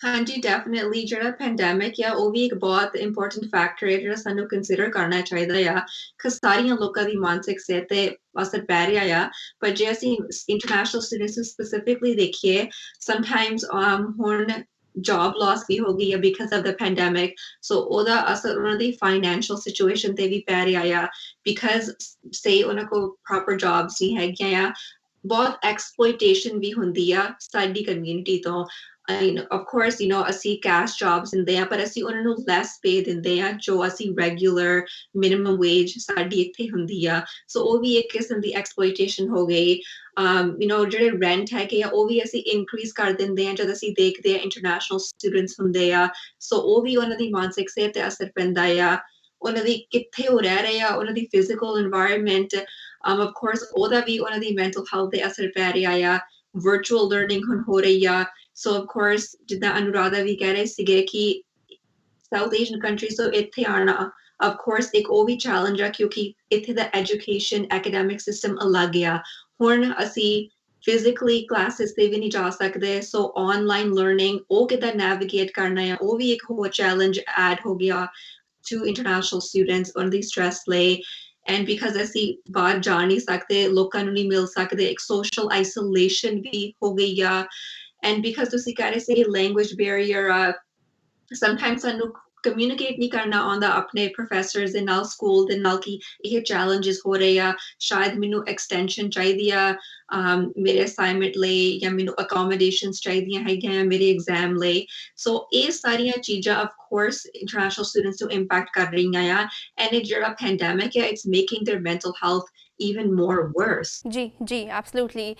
ਹਾਂਜੀ ਡੈਫੀਨਿਟਲੀ ਜਿਹੜਾ ਪੈਂਡੈਮਿਕ ਆ ਉਹ ਵੀ ਇੱਕ ਬਹੁਤ ਇੰਪੋਰਟੈਂਟ ਫੈਕਟਰ ਹੈ ਜਿਹੜਾ ਸਾਨੂੰ ਕੰਸੀਡਰ ਕਰਨਾ ਚਾਹੀਦਾ ਆ ਕਿ ਸਾਰੀਆਂ ਲੋਕਾਂ ਦੀ ਮਾਨਸਿਕ ਸਿਹਤ ਤੇ ਅਸਰ ਪੈ ਰਿਹਾ ਆ ਪਰ ਜੇ ਅਸੀਂ ਇੰਟਰਨੈਸ਼ਨਲ ਸਟੂਡੈਂਟਸ ਸਪੈਸੀਫਿਕਲੀ ਦੇਖੀਏ ਸਮਟਾਈਮਸ ਹੁਣ job loss ਵੀ ਹੋ ਗਈ ਆ because of the pandemic so ਉਹਦਾ ਅਸਰ ਉਹਨਾਂ ਦੀ financial situation ਤੇ ਵੀ ਪੈ ਰਿਹਾ ਆ because say ਉਹਨਾਂ ਕੋਲ proper jobs ਨਹੀਂ ਹੈਗੀਆਂ ਆ ਬਹੁਤ exploitation ਵੀ ਹੁੰਦੀ ਆ ਸਾਡੀ community ਤੋਂ of course, ਅਸੀਂ cash jobs ਦਿੰਦੇ ਆ, ਪਰ ਅਸੀਂ ਉਹਨਾਂ ਨੂੰ less pay ਦਿੰਦੇ ਆ ਜੋ ਅਸੀਂ regular minimum wage ਸਾਡੀ ਇੱਥੇ ਹੁੰਦੀ ਆ। ਸੋ ਉਹ ਵੀ ਇੱਕ ਕਿਸਮ ਦੀ exploitation ਹੋ ਗਈ। ਜਿਹੜੇ rent ਹੈਗੇ ਆ ਉਹ ਵੀ ਅਸੀਂ increase ਕਰ ਦਿੰਦੇ ਆ ਜਦ ਅਸੀਂ ਦੇਖਦੇ ਆ international students ਹੁੰਦੇ ਆ। ਸੋ ਉਹ ਵੀ ਉਹਨਾਂ ਦੀ ਮਾਨਸਿਕ ਸਿਹਤ ਤੇ ਅਸਰ ਪੈਂਦਾ ਆ। ਉਹਨਾਂ ਦੀ ਕਿੱਥੇ ਉਹ ਰਹਿ ਰਹੇ ਆ, ਉਹਨਾਂ ਦੀ physical environment, of course ਉਹਦਾ ਵੀ ਉਹਨਾਂ ਦੀ mental health ਤੇ ਅਸਰ ਪੈ ਰਿਹਾ ਆ। virtual learning ਹੁਣ ਹੋ ਰਹੀ ਆ। So of course, ਜਿੱਦਾਂ ਅਨੁਰਾਧਾ ਵੀ ਕਹਿ ਰਹੇ ਸੀਗੇ ਕਿ South Asian countries ਤੋਂ ਇੱਥੇ ਆਉਣਾ, of course, ਇੱਕ ਉਹ ਵੀ challenge ਆ ਕਿਉਂਕਿ ਇੱਥੇ ਦਾ education academic system ਅਲੱਗ ਆ। ਹੁਣ ਅਸੀਂ physically classes ਤੇ ਵੀ ਨਹੀਂ ਜਾ ਸਕਦੇ, so online learning ਉਹ ਕਿੱਦਾਂ navigate ਕਰਨਾ ਆ, ਉਹ ਵੀ ਇੱਕ ਹੋਰ challenge add ਹੋ ਗਿਆ to international students ਉਹਨਾਂ ਦੀ stress ਲਈ। And because ਅਸੀਂ ਬਾਹਰ ਜਾ ਨਹੀਂ ਸਕਦੇ, ਲੋਕਾਂ ਨੂੰ ਨਹੀਂ ਮਿਲ ਸਕਦੇ, ਇੱਕ social isolation ਵੀ ਹੋ ਗਈ ਆ। And because ਤੁਸੀਂ ਕਹਿ ਰਹੇ ਸੀ language barrier, sometimes ਸਾਨੂੰ communicate ਨਹੀਂ ਕਰਨਾ ਆਉਂਦਾ ਆਪਣੇ professors ਦੇ ਨਾਲ, school ਦੇ ਨਾਲ ਕਿ ਇਹ challenges ਹੋ ਰਹੇ ਆ, ਸ਼ਾਇਦ ਮੈਨੂੰ extension ਚਾਹੀਦੀ ਆ ਮੇਰੇ assignment ਲਈ, ਜਾਂ ਮੈਨੂੰ accommodations ਚਾਹੀਦੀਆਂ ਹੈਗੀਆਂ ਮੇਰੇ exam ਲਈ। So ਇਹ ਸਾਰੀਆਂ ਚੀਜ਼ਾਂ of course international students ਨੂੰ impact ਕਰ ਰਹੀਆਂ ਆ। And ਇਹ ਜਿਹੜਾ pandemic ਹੈ, it's making their mental health even more worse। ਜੀ ਐਬਸੋਲੂਟਲੀ।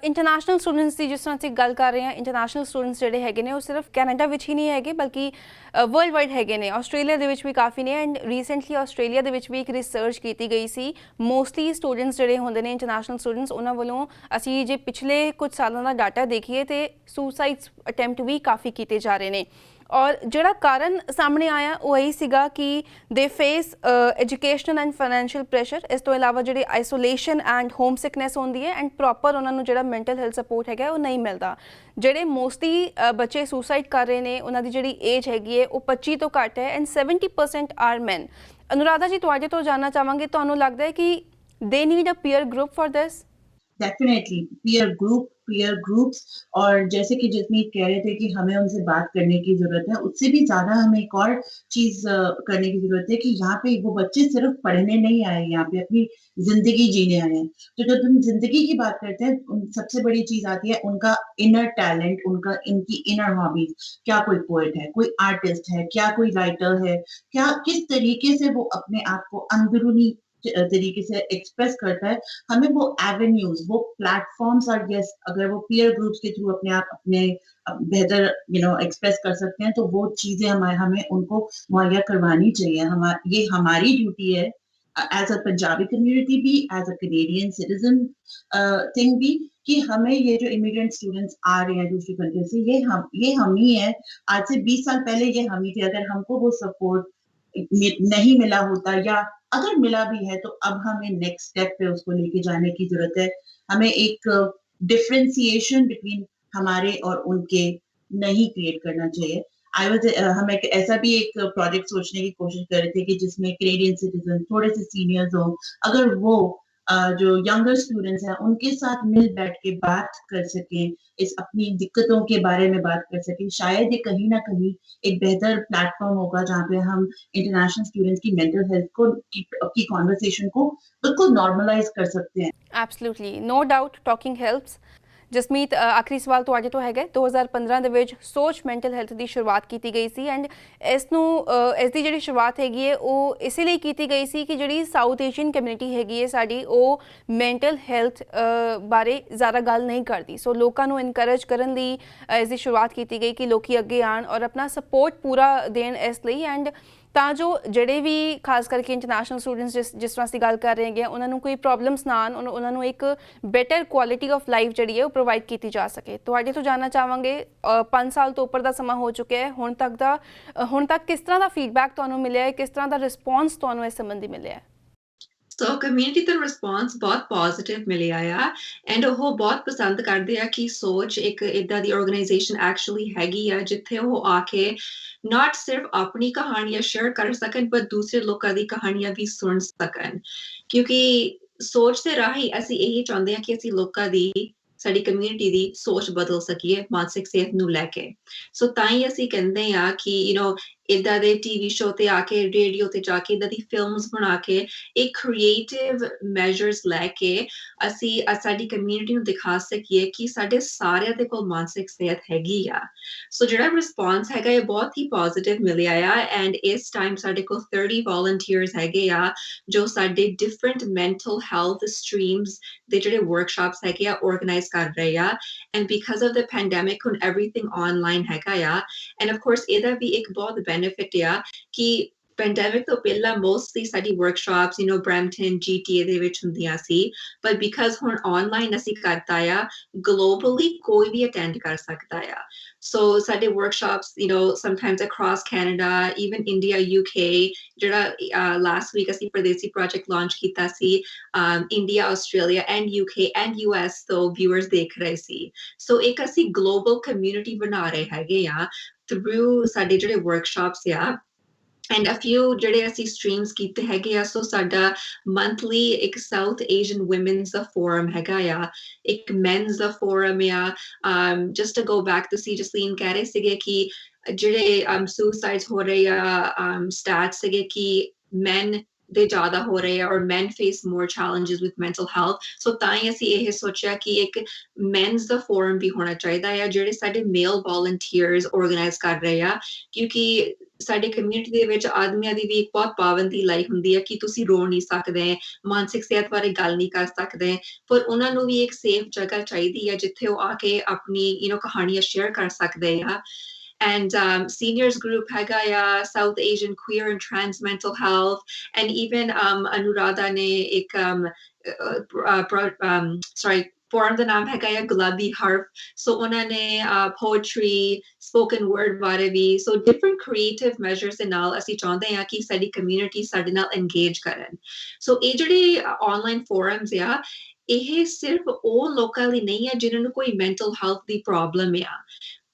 ਇੰਟਰਨੈਸ਼ਨਲ ਸਟੂਡੈਂਟਸ ਦੀ ਜਿਸ ਤਰ੍ਹਾਂ ਅਸੀਂ ਗੱਲ ਕਰ ਰਹੇ ਹਾਂ, ਇੰਟਰਨੈਸ਼ਨਲ ਸਟੂਡੈਂਟਸ ਜਿਹੜੇ ਹੈਗੇ ਨੇ ਉਹ ਸਿਰਫ ਕੈਨੇਡਾ ਵਿੱਚ ਹੀ ਨਹੀਂ ਹੈਗੇ ਬਲਕਿ ਵਰਲਡ ਵਾਈਡ ਹੈਗੇ ਨੇ। ਆਸਟ੍ਰੇਲੀਆ ਦੇ ਵਿੱਚ ਵੀ ਕਾਫੀ ਨੇ, ਐਂਡ ਰੀਸੈਂਟਲੀ ਆਸਟ੍ਰੇਲੀਆ ਦੇ ਵਿੱਚ ਵੀ ਇੱਕ ਰਿਸਰਚ ਕੀਤੀ ਗਈ ਸੀ। ਮੋਸਟਲੀ ਸਟੂਡੈਂਟਸ ਜਿਹੜੇ ਹੁੰਦੇ ਨੇ ਇੰਟਰਨੈਸ਼ਨਲ ਸਟੂਡੈਂਟਸ, ਉਹਨਾਂ ਵੱਲੋਂ ਅਸੀਂ ਜੇ ਪਿਛਲੇ ਕੁਝ ਸਾਲਾਂ ਦਾ ਡਾਟਾ ਦੇਖੀਏ ਤੇ ਸੁਸਾਈਡ ਅਟੈਂਪਟ ਵੀ ਕਾਫੀ ਕੀਤੇ ਜਾ ਰਹੇ ਨੇ। ਔਰ ਜਿਹੜਾ ਕਾਰਨ ਸਾਹਮਣੇ ਆਇਆ ਉਹ ਇਹੀ ਸੀਗਾ ਕਿ ਦੇ face educational and financial pressure, ਇਸ ਤੋਂ ਇਲਾਵਾ ਜਿਹੜੀ ਆਈਸੋਲੇਸ਼ਨ ਐਂਡ ਹੋਮ ਸਿਕਨੈਸ ਹੁੰਦੀ ਹੈ, ਐਂਡ ਪ੍ਰੋਪਰ ਉਹਨਾਂ ਨੂੰ ਜਿਹੜਾ ਮੈਂਟਲ ਹੈਲਥ ਸਪੋਰਟ ਹੈਗਾ ਉਹ ਨਹੀਂ ਮਿਲਦਾ। ਜਿਹੜੇ ਮੋਸਟਲੀ ਬੱਚੇ ਸੁਸਾਈਡ ਕਰ ਰਹੇ ਨੇ ਉਹਨਾਂ ਦੀ ਜਿਹੜੀ ਏਜ ਹੈਗੀ ਹੈ ਉਹ 25 ਤੋਂ ਘੱਟ ਹੈ, ਐਂਡ 70% ਆਰ ਮੈਨ। ਅਨੁਰਾਧਾ ਜੀ, ਤੁਹਾਡੇ ਤੋਂ ਜਾਣਨਾ ਚਾਹਾਂਗੇ, ਤੁਹਾਨੂੰ ਲੱਗਦਾ ਹੈ ਕਿ they need a peer group for this? Definitely peer groups, और जैसे कि जसमीत कह रहे थे कि हमें उनसे बात करने की जरूरत है, उससे भी ज्यादा हमें एक और चीज करने की जरूरत है कि यहाँ पे वो बच्चे सिर्फ पढ़ने नहीं आए, यहाँ पे अपनी जिंदगी जीने आए हैं। तो जब हम जिंदगी की बात करते हैं, सबसे बड़ी चीज आती है उनका इनर टैलेंट, इनकी इनर हॉबीज। क्या कोई पोएट है, कोई आर्टिस्ट है, क्या कोई राइटर है, क्या किस तरीके से वो अपने आप को अंदरूनी तरीके से एक्सप्रेस करता है। हमें वो एवेन्यूज, वो प्लेटफॉर्म्स, और यस अगर वो पीयर ग्रुप्स के थ्रू अपने बेहतर एक्सप्रेस कर सकते हैं, तो वो चीजें हमें उनको मुहैया करवानी चाहिए। ये हमारी ड्यूटी है एज अ पंजाबी कम्युनिटी भी, as a Canadian citizen thing भी, कि हमें ये जो इमिग्रेंट स्टूडेंट्स आ रहे हैं दूसरी कंट्री से, ये हम ही है। आज से 20 साल पहले ये हम ही थे। अगर हमको वो सपोर्ट नहीं मिला होता, या अगर मिला भी है, तो अब हमें नेक्स्ट स्टेप पे उसको लेके जाने की जरूरत है। हमें एक डिफरेंशिएशन बिटवीन हमारे और उनके नहीं क्रिएट करना चाहिए। हम ऐसा भी एक प्रोजेक्ट सोचने की कोशिश कर रहे थे कि जिसमें कैनेडियन सिटीजन थोड़े से सीनियर्स हो, अगर वो जो यंगर स्टूडेंट्स हैं उनके साथ मिल बैठ के बात कर सकें, इस अपनी दिक्कतों के बारे में बात कर सकें, शायद ये कहीं ना कहीं एक बेहतर प्लेटफॉर्म होगा जहाँ पे हम इंटरनेशनल स्टूडेंट्स की मेंटल हेल्थ को की कॉन्वर्सेशन को बिल्कुल नॉर्मलाइज कर सकते हैं। Absolutely, no doubt talking helps. Jasmeet, ਆਖਰੀ ਸਵਾਲ ਤੁਹਾਡੇ ਤੋਂ ਹੈਗਾ। 2015 ਦੇ ਵਿੱਚ ਸੋਚ ਮੈਂਟਲ ਹੈਲਥ ਦੀ ਸ਼ੁਰੂਆਤ ਕੀਤੀ ਗਈ ਸੀ, ਐਂਡ ਇਸ ਦੀ ਜਿਹੜੀ ਸ਼ੁਰੂਆਤ ਹੈਗੀ ਹੈ ਉਹ ਇਸੇ ਲਈ ਕੀਤੀ ਗਈ ਸੀ ਕਿ ਜਿਹੜੀ ਸਾਊਥ ਏਸ਼ੀਅਨ ਕਮਿਊਨਿਟੀ ਹੈਗੀ ਹੈ ਸਾਡੀ, ਉਹ ਮੈਂਟਲ ਹੈਲਥ ਬਾਰੇ ਜ਼ਿਆਦਾ ਗੱਲ ਨਹੀਂ ਕਰਦੀ। ਸੋ ਲੋਕਾਂ ਨੂੰ ਇਨਕਰੇਜ ਕਰਨ ਲਈ ਇਸ ਦੀ ਸ਼ੁਰੂਆਤ ਕੀਤੀ ਗਈ ਕਿ ਲੋਕੀ ਅੱਗੇ ਆਉਣ ਔਰ ਆਪਣਾ ਸਪੋਰਟ ਪੂਰਾ ਦੇਣ ਇਸ ਲਈ, ਐਂਡ ਤਾਂ ਜੋ ਜਿਹੜੇ ਵੀ ਖਾਸ ਕਰਕੇ ਇੰਟਰਨੈਸ਼ਨਲ ਸਟੂਡੈਂਟਸ ਜਿਸ ਤਰ੍ਹਾਂ ਅਸੀਂ ਗੱਲ ਕਰ ਰਹੇ ਹੈਗੇ ਉਹਨਾਂ ਨੂੰ ਕੋਈ ਪ੍ਰੋਬਲਮਸ ਨਾ ਆਉਣ, ਉਹਨਾਂ ਨੂੰ ਇੱਕ ਬੈਟਰ ਕੁਆਲਿਟੀ ਆਫ ਲਾਈਫ ਜਿਹੜੀ ਹੈ ਉਹ ਪ੍ਰੋਵਾਈਡ ਕੀਤੀ ਜਾ ਸਕੇ। ਤੁਹਾਡੇ ਤੋਂ ਜਾਣਨਾ ਚਾਹਾਂਗੇ, 5 ਸਾਲ ਤੋਂ ਉੱਪਰ ਦਾ ਸਮਾਂ ਹੋ ਚੁੱਕਿਆ ਹੈ, ਹੁਣ ਤੱਕ ਕਿਸ ਤਰ੍ਹਾਂ ਦਾ ਫੀਡਬੈਕ ਤੁਹਾਨੂੰ ਮਿਲਿਆ ਹੈ, ਕਿਸ ਤਰ੍ਹਾਂ ਦਾ ਰਿਸਪੌਂਸ ਤੁਹਾਨੂੰ ਇਸ ਸੰਬੰਧੀ ਮਿਲਿਆ ਹੈ? ਸੋ ਕਮਿਊਨਿਟੀ ਦਾ ਰਿਸਪੌਂਸ ਬਹੁਤ ਪੋਜ਼ਿਟਿਵ ਮਿਲਿਆ ਆ, ਐਂਡ ਉਹ ਬਹੁਤ ਪਸੰਦ ਕਰਦੇ ਆ ਕਿ ਸੋਚ ਇੱਕ ਇਦਾਂ ਦੀ ਆਰਗੇਨਾਈਜੇਸ਼ਨ ਐਕਚੁਅਲੀ ਹੈਗੀ ਆ ਜਿੱਥੇ ਉਹ ਆ ਕੇ ਨਾਟ ਸਿਰਫ ਆਪਣੀ ਕਹਾਣੀਆਂ ਸ਼ੇਅਰ ਕਰ ਸਕਣ, ਪਰ ਦੂਸਰੇ ਲੋਕਾਂ ਦੀ ਕਹਾਣੀਆਂ ਵੀ ਸੁਣ ਸਕਣ। ਕਿਉਂਕਿ ਸੋਚ ਦੇ ਰਾਹੀਂ ਅਸੀਂ ਇਹੀ ਚਾਹੁੰਦੇ ਹਾਂ ਕਿ ਅਸੀਂ ਲੋਕਾਂ ਦੀ, ਸਾਡੀ ਕਮਿਊਨਿਟੀ ਦੀ ਸੋਚ ਬਦਲ ਸਕੀਏ ਮਾਨਸਿਕ ਸਿਹਤ ਨੂੰ ਲੈ ਕੇ। ਸੋ ਤਾਂ ਹੀ ਅਸੀਂ ਕਹਿੰਦੇ ਆ ਕਿ इदा दे टीवी शो ते आके रेडियो ते जाके इदा दी फिल्म्स बना के एक क्रिएटिव मेजर्स लैके ਅਸੀਂ ਸਾਡੀ ਕਮਿਊਨਿਟੀ ਨੂੰ ਦਿਖਾ ਸਕੀਏ ਕਿ ਸਾਡੇ ਸਾਰਿਆਂ ਦੇ ਕੋਲ ਮਾਨਸਿਕ ਸਿਹਤ ਹੈਗੀ ਆ ਸੋ ਜਿਹੜਾ ਰਿਸਪੌਂਸ ਹੈਗਾ ਇਹ ਬਹੁਤ ਹੀ ਪੋਜ਼ਿਟਿਵ ਮਿਲਿਆ ਆ ਐਂਡ ਇਸ ਟਾਈਮ ਸਾਡੇ ਕੋਲ 30 ਵੋਲੰਟੀਅਰਸ ਹੈਗੇ ਆ ਜੋ ਸਾਡੇ ਡਿਫਰੈਂਟ ਮੈਂਟਲ ਹੈਲਥ ਸਟਰੀਮਸ ਦੇ ਜਿਹੜੇ ਵਰਕਸ਼ਾਪਸ ਹੈਗੇ ਆ ਆਰਗੇਨਾਈਜ਼ ਕਰ ਰਹੇ ਆ and because of the pandemic ਹੁਣ ਐਵਰੀਥਿੰਗ ਆਨਲਾਈਨ ਹੈਗਾ ਆ ਐਂਡ ਆਫ ਕੋਰਸ ਇਹਦਾ ਵੀ ਇੱਕ ਬਹੁਤ ਬੈਨੀਫਿਟ ਆ ਕਿ pandemic ਤੋਂ ਪਹਿਲਾਂ mostly ਸਾਡੀ workshops Brampton GTA ਦੇ ਵਿੱਚ ਹੁੰਦੀਆਂ ਸੀ but because ਹੁਣ online ਅਸੀਂ ਕਰਤਾ ਆ globally ਕੋਈ ਵੀ attend ਕਰ ਸਕਦਾ ਆ so ਸਾਡੇ workshops sometimes across Canada even India UK ਜਿਹੜਾ last week ਅਸੀਂ ਪਰਦੇਸੀ project launch ਕੀਤਾ ਸੀ India Australia and UK and US ਤੋਂ viewers ਦੇਖ ਰਹੇ ਸੀ so ਇੱਕ ਅਸੀਂ global community ਬਣਾ ਰਹੇ ਹੈਗੇ ਆ through ਸਾਡੇ ਜਿਹੜੇ workshops ਆ and a few ਜਿਹੜੇ ਅਸੀਂ streams ਕੀਤੇ ਹੈਗੇ ਆ so ਸਾਡਾ monthly ਇੱਕ South Asian women's ਦਾ forum ਹੈਗਾ ਆ ਇੱਕ men's ਦਾ forum ਆ just to go back to see Jasleen ਕਹਿ ਰਹੇ ਸੀਗੇ ਕਿ ਜਿਹੜੇ suicides ਹੋ ਰਹੇ ਆ stats ਸੀਗੇ ਕਿ men ਦੇ ਜ਼ਿਆਦਾ ਹੋ ਰਹੇ ਆ or men face more challenges with mental health so ਤਾਂ ਹੀ ਅਸੀਂ ਇਹ ਸੋਚਿਆ ਕਿ ਇੱਕ men's ਦਾ forum ਵੀ ਹੋਣਾ ਚਾਹੀਦਾ ਆ ਜਿਹੜੇ ਸਾਡੇ male volunteers organize ਕਰ ਰਹੇ ਆ ਕਿਉਂਕਿ ਸਾਡੇ ਕਮਿਊਨਿਟੀ ਦੇ ਵਿੱਚ ਆਦਮੀਆਂ ਦੀ ਵੀ ਇੱਕ ਬਹੁਤ ਪਾਬੰਦੀ ਲਾਈ ਹੁੰਦੀ ਹੈ ਕਿ ਤੁਸੀਂ ਰੋ ਨਹੀਂ ਸਕਦੇ ਮਾਨਸਿਕ ਸਿਹਤ ਬਾਰੇ ਗੱਲ ਨਹੀਂ ਕਰ ਸਕਦੇ ਪਰ ਉਹਨਾਂ ਨੂੰ ਵੀ ਇੱਕ ਸੇਫ ਜਗ੍ਹਾ ਚਾਹੀਦੀ ਹੈ ਜਿੱਥੇ ਉਹ ਆ ਕੇ ਆਪਣੀ ਕਹਾਣੀਆਂ ਸ਼ੇਅਰ ਕਰ ਸਕਦੇ ਆ and seniors group Hagaya, South Asian queer and trans mental health, and even Anuradha ne ek forum the naam hai Gulabi Harf so unhone poetry spoken word bare bhi so different creative measures de naal assi chaਹੁੰਦੇ ਹਾਂ ਕਿ ਸਾਡੀ community ਸਾਡੇ ਨਾਲ engage ਕਰਨ so ਇਹ ਜਿਹੜੇ online forums ਆ ਇਹ ਸਿਰਫ ਉਹ ਲੋਕਾਂ ਲਈ ਨਹੀਂ ਹੈ ਜਿਨ੍ਹਾਂ ਨੂੰ ਕੋਈ mental health ਦੀ problem ਆ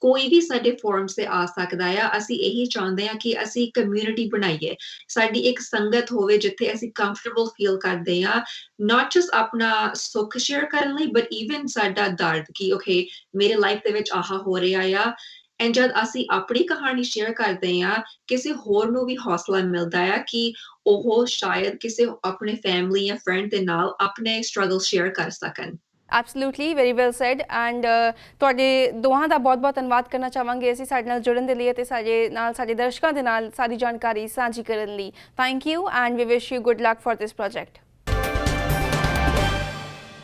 ਕੋਈ ਵੀ ਸਾਡੇ ਫੋਰਮਸ ਤੇ ਆ ਸਕਦਾ ਆ ਅਸੀਂ ਇਹੀ ਚਾਹੁੰਦੇ ਆ ਕਿ ਅਸੀਂ ਕਮਿਊਨਿਟੀ ਬਣਾਈਏ ਸਾਡੀ ਇੱਕ ਸੰਗਤ ਹੋਵੇ ਜਿੱਥੇ ਅਸੀਂ ਕੰਫਰਟੇਬਲ ਫੀਲ ਕਰਦੇ ਆ ਨਾਟ ਜਸਟ ਆਪਣਾ ਸੁੱਖ ਸ਼ੇਅਰ ਕਰਨ ਲਈ ਬਟ ਈਵਨ ਸਾਡਾ ਦਰਦ ਕਿ ਓਕੇ ਮੇਰੇ ਲਾਈਫ ਦੇ ਵਿੱਚ ਆਹ ਹੋ ਰਿਹਾ ਆ ਐਂਡ ਜਦ ਅਸੀਂ ਆਪਣੀ ਕਹਾਣੀ ਸ਼ੇਅਰ ਕਰਦੇ ਆ ਕਿਸੇ ਹੋਰ ਨੂੰ ਵੀ ਹੌਸਲਾ ਮਿਲਦਾ ਆ ਕਿ ਉਹ ਸ਼ਾਇਦ ਕਿਸੇ ਆਪਣੇ ਫੈਮਿਲੀ ਜਾਂ ਫਰੈਂਡ ਦੇ ਨਾਲ ਆਪਣੇ ਸਟਰਗਲ ਸ਼ੇਅਰ ਕਰ ਸਕਣ Absolutely, very well said and ਤੁਹਾਡੇ ਦੋਹਾਂ ਦਾ ਬਹੁਤ-ਬਹੁਤ ਧੰਨਵਾਦ ਕਰਨਾ ਚਾਹਾਂਗੇ ਅਸੀਂ ਸਾਡੇ ਨਾਲ ਜੁੜਨ ਦੇ ਲਈ ਅਤੇ ਸਾਡੇ ਦਰਸ਼ਕਾਂ ਦੇ ਨਾਲ ਸਾਰੀ ਜਾਣਕਾਰੀ ਸਾਂਝੀ ਕਰਨ ਲਈ thank you and we wish you good luck for this project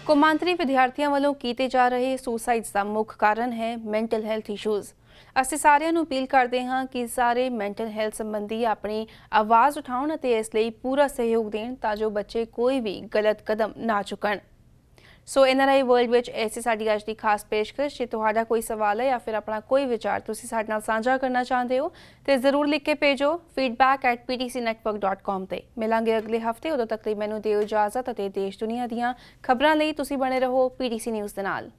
ਕੌਮਾਂਤਰੀ ਵਿਦਿਆਰਥੀਆਂ ਵੱਲੋਂ ਕੀਤੇ ਜਾ ਰਹੇ ਸੁਸਾਈਡਸ ਦਾ ਮੁੱਖ ਕਾਰਨ ਹੈ ਮੈਂਟਲ ਹੈਲਥ ਇਸ਼ੂਜ਼ ਅਸੀਂ ਸਾਰਿਆਂ ਨੂੰ ਅਪੀਲ ਕਰਦੇ ਹਾਂ ਕਿ ਸਾਰੇ ਮੈਂਟਲ ਹੈਲਥ ਸੰਬੰਧੀ ਆਪਣੀ ਆਵਾਜ਼ ਉਠਾਉਣ ਅਤੇ ਇਸ ਲਈ ਪੂਰਾ ਸਹਿਯੋਗ ਦੇਣ ਤਾਂ ਜੋ ਬੱਚੇ ਕੋਈ ਵੀ ਗਲਤ ਕਦਮ ਨਾ ਚੁੱਕਣ ਸੋ NRI ਵਰਲਡ ਵਿੱਚ ਐਸੀ ਸਾਡੀ ਅੱਜ ਦੀ ਖਾਸ ਪੇਸ਼ਕਸ਼ ਜੇ ਤੁਹਾਡਾ ਕੋਈ ਸਵਾਲ ਹੈ ਜਾਂ ਫਿਰ ਆਪਣਾ ਕੋਈ ਵਿਚਾਰ ਤੁਸੀਂ ਸਾਡੇ ਨਾਲ ਸਾਂਝਾ ਕਰਨਾ ਚਾਹੁੰਦੇ ਹੋ ਤੇ ਜ਼ਰੂਰ ਲਿਖ ਕੇ ਭੇਜੋ feedback@ptcnetwork.com ਤੇ ਮਿਲਾਂਗੇ ਅਗਲੇ ਹਫਤੇ ਉਦੋਂ ਤੱਕ ਲਈ ਮੈਨੂੰ ਦਿਓ ਇਜਾਜ਼ਤ ਅਤੇ ਦੇਸ਼ ਦੁਨੀਆ ਦੀਆਂ ਖਬਰਾਂ ਲਈ ਤੁਸੀਂ ਬਣੇ ਰਹੋ PTC ਨਿਊਜ਼ ਦੇ ਨਾਲ